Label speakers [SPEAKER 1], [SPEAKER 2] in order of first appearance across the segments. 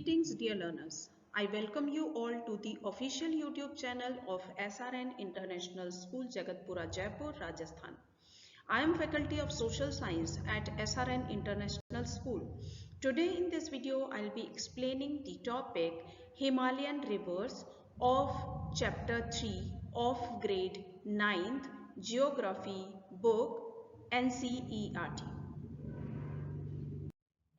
[SPEAKER 1] Greetings dear learners. I welcome you all to the official YouTube channel of SRN International School Jagatpura, Jaipur, Rajasthan. I am faculty of social science at SRN International School. Today in this video I'll be explaining the topic Himalayan rivers of chapter 3 of grade 9th Geography book NCERT.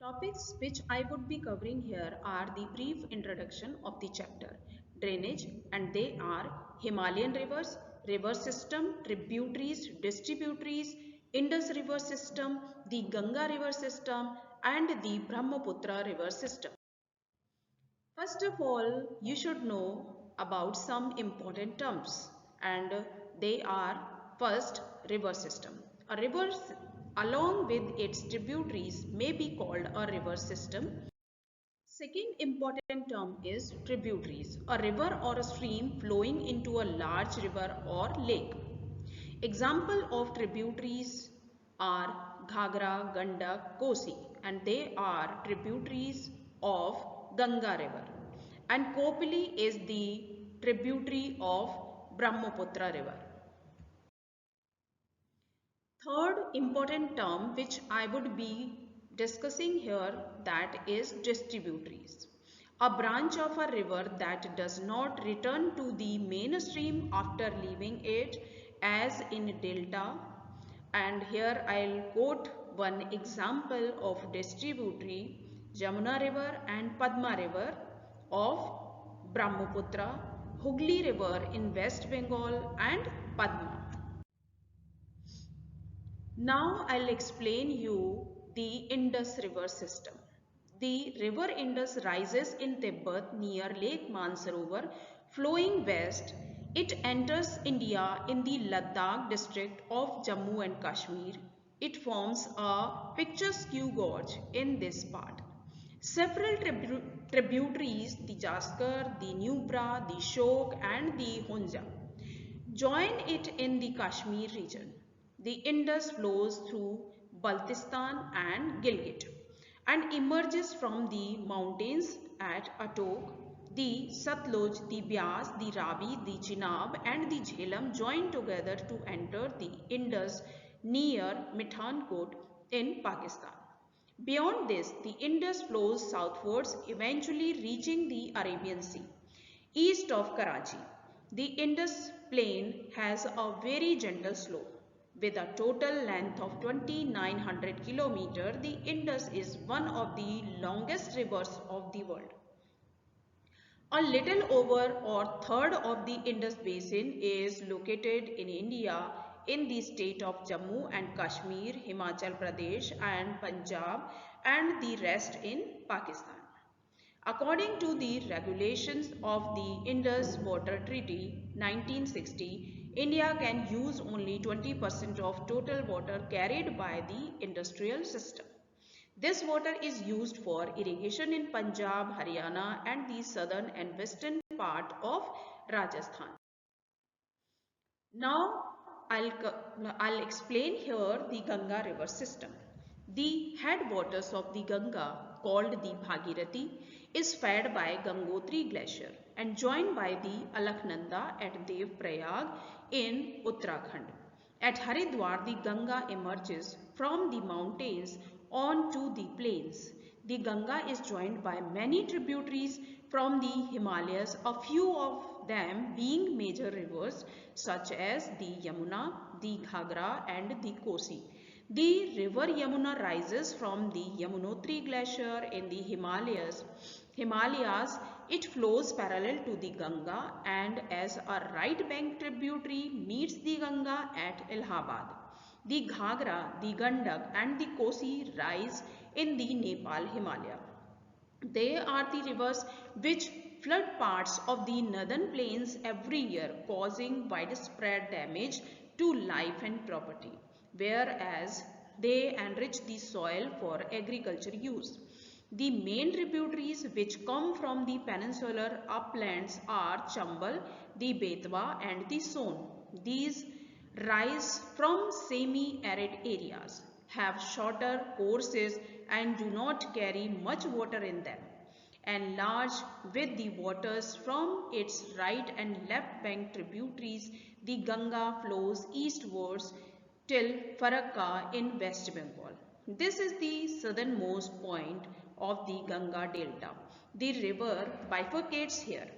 [SPEAKER 1] Topics which I would be covering here are the brief introduction of the chapter, drainage, and they are Himalayan rivers, river system, tributaries, distributaries, Indus river system, the Ganga river system, and the Brahmaputra river system. First of all, you should know about some important terms, and they are first river system. A river along with its tributaries may be called a river system. Second important term is tributaries, a river or a stream flowing into a large river or lake. Example of tributaries are Ghagra, Gandak, Kosi, and they are tributaries of Ganga river. And Kopili is the tributary of Brahmaputra river. Third important term which I would be discussing here, that is distributaries. A branch of a river that does not return to the main stream after leaving it, as in delta. And here I'll quote one example of distributary, Jamuna river and Padma river of Brahmaputra, Hooghly river in West Bengal, and Padma. Now I'll explain you the Indus river system. The river Indus rises in Tibet near Lake Mansarovar, flowing west. It enters India in the Ladakh district of Jammu and Kashmir. It forms a picturesque gorge in this part. Several tributaries, the Jaskar, the Nubra, the Shok, and the Hunja, join it in the Kashmir region. The Indus flows through Baltistan and Gilgit and emerges from the mountains at Atok. The Satluj, the Byas, the Ravi, the Chenab, and the Jhelum join together to enter the Indus near Mithankot in Pakistan. Beyond this, the Indus flows southwards, eventually reaching the Arabian Sea. East of Karachi, the Indus plain has a very gentle slope. With a total length of 2900 km, the Indus is one of the longest rivers of the world. A little over or third of the Indus basin is located in India in the state of Jammu and Kashmir, Himachal Pradesh and Punjab, and the rest in Pakistan. According to the regulations of the Indus Water Treaty 1960, India can use only 20% of total water carried by the industrial system. This water is used for irrigation in Punjab, Haryana, and the southern and western part of Rajasthan. Now I'll explain here the Ganga river system. The headwaters of the Ganga, called the Bhagirathi, is fed by Gangotri glacier and joined by the Alaknanda at Dev Prayag in Uttarakhand. At Haridwar, the Ganga emerges from the mountains onto the plains. The Ganga is joined by many tributaries from the Himalayas, a few of them being major rivers such as the Yamuna, the Ghagra, and the Kosi. The river Yamuna rises from the Yamunotri glacier in the Himalayas. It flows parallel to the Ganga and as a right bank tributary meets the Ganga at Allahabad. The Ghagra, the Gandak, and the Kosi rise in the Nepal Himalaya. They are the rivers which flood parts of the northern plains every year, causing widespread damage to life and property, whereas they enrich the soil for agriculture use. The main tributaries which come from the peninsular uplands are Chambal, the Betwa, and the Son. These rise from semi-arid areas, have shorter courses and do not carry much water in them. enlarge with the waters from its right and left bank tributaries. The Ganga flows eastwards till Farakka in West Bengal. This is the southernmost point of the Ganga Delta. The river bifurcates here.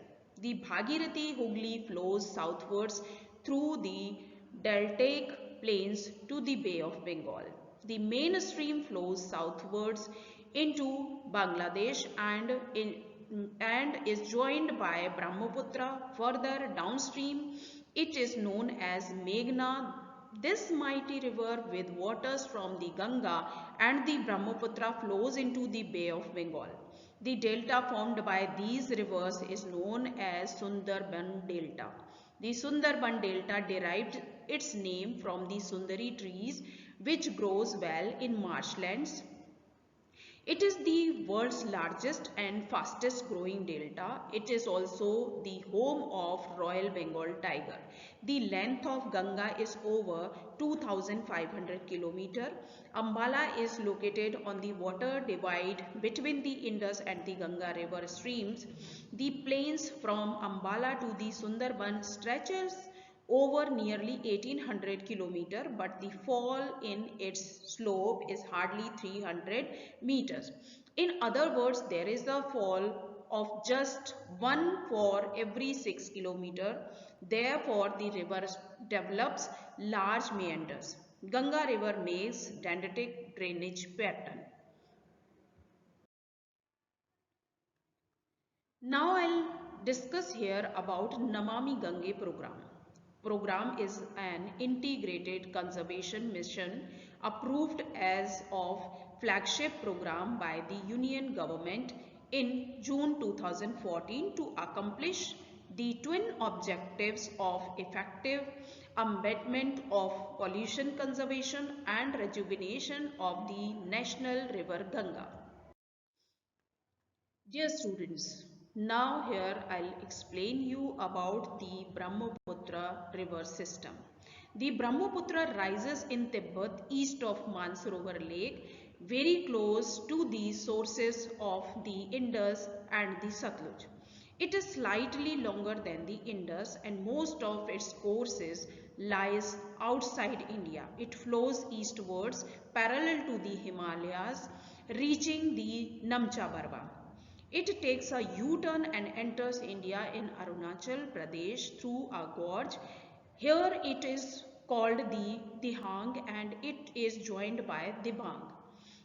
[SPEAKER 1] The Bhagirathi Hooghly flows southwards through the deltaic plains to the Bay of Bengal. The main stream flows southwards into Bangladesh and is joined by Brahmaputra. Further downstream, it is known as Meghna. This mighty river with waters from the Ganga and the Brahmaputra flows into the Bay of Bengal. The delta formed by these rivers is known as Sundarban Delta. The Sundarban Delta derived its name from the Sundari trees which grows well in marshlands. It is the world's largest and fastest growing delta. It is also the home of Royal Bengal tiger. The length of Ganga is over 2500 km. Ambala is located on the water divide between the Indus and the Ganga river streams. The plains from Ambala to the Sundarban stretches over nearly 1800 km, but the fall in its slope is hardly 300 meters. In other words, there is a fall of just 1 for every 6 km. Therefore, the river develops large meanders. Ganga river makes dendritic drainage pattern. Now I'll discuss here about Namami Gange program. Program is an integrated conservation mission approved as of flagship program by the Union government in June 2014 to accomplish the twin objectives of effective abatement of pollution conservation and rejuvenation of the national river Ganga. Dear students, now here I'll explain you about the Brahmaputra river system. The Brahmaputra rises in Tibet east of Mansarovar Lake, very close to the sources of the Indus and the Satluj. It is slightly longer than the Indus and most of its courses lies outside India. It flows eastwards parallel to the Himalayas, reaching the Namcha Barwa. It takes a U-turn and enters India in Arunachal Pradesh through a gorge. Here it is called the Dihang and it is joined by Dibang,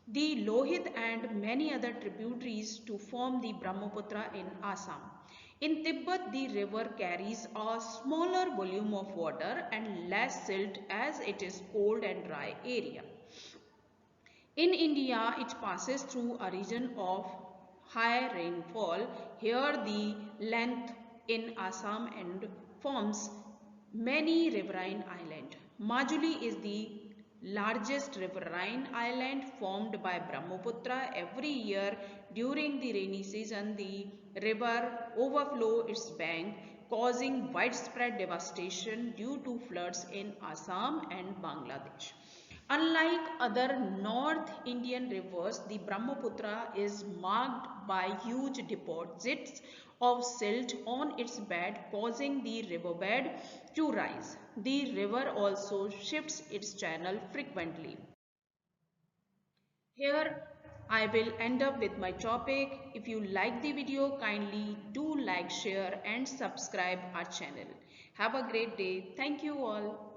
[SPEAKER 1] the Lohit and many other tributaries to form the Brahmaputra in Assam. In Tibet, the river carries a smaller volume of water and less silt as it is cold and dry area. In India, it passes through a region of high rainfall. Here the length in Assam and forms many riverine islands. Majuli is the largest riverine island formed by Brahmaputra. Every year during the rainy season, the river overflows its bank, causing widespread devastation due to floods in Assam and Bangladesh. Unlike other North Indian rivers, the Brahmaputra is marked by huge deposits of silt on its bed, causing the riverbed to rise. The river also shifts its channel frequently. Here I will end up with my topic. If you like the video, kindly do like, share and subscribe our channel. Have a great day. Thank you all.